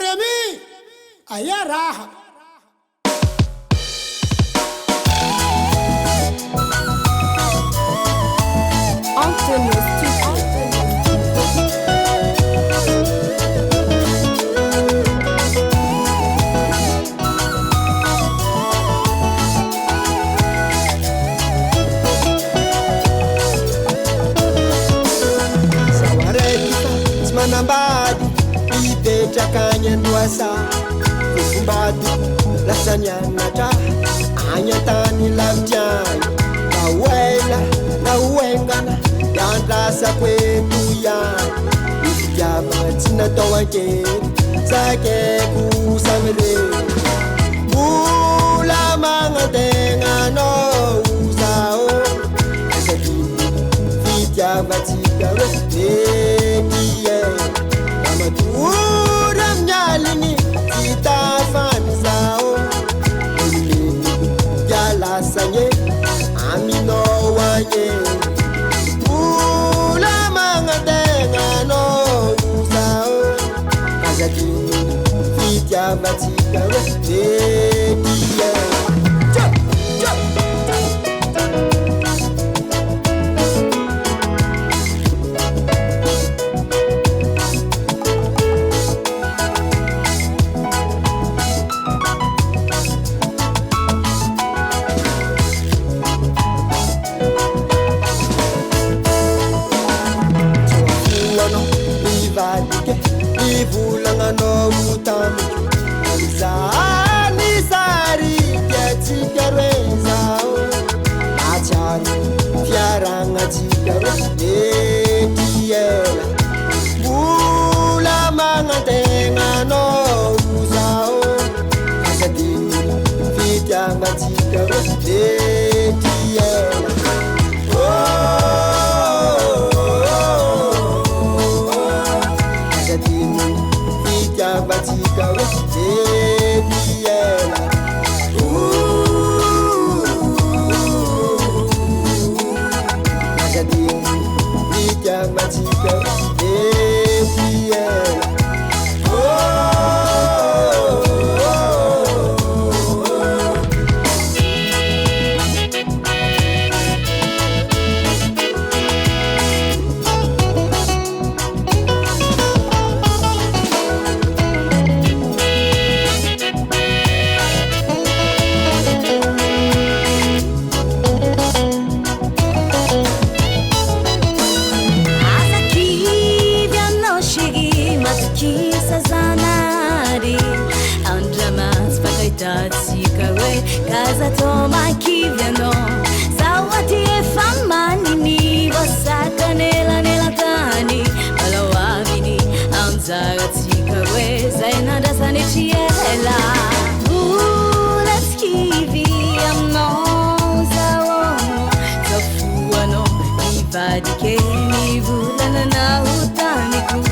Remy, aya raha. Antonio Studio. Sawareta manambady ipetraka ny andoasa fofombady lasanianatra anyantany lavitiany na oela na oengana yandrasako eto ihany ifitiavana tsy natao ankely sakeko samireny mbola magnategnanao zao asakiny fitiavatsika retie amatora mialigny fitafany zao ololeny yalasagny aminao agny mbola magnategnanao zao asakiny fitiavatsika retie Ivulagnanao tamiko zany sary tiatsika roe zao atsiaro fiaragnatsika roe etiela mbola magnategnanao zao asadiny fitiavatsika roe etiela batika etiela asadiny fitiavatsika etiela Kaza toma kivyano Zawati efamanini Wasaka nela nela tani Balawavini Amzaga tikawe Zainada sanitiela Bulas kivi Amno zawono Zafuano Ibadike Nivulana na utaniku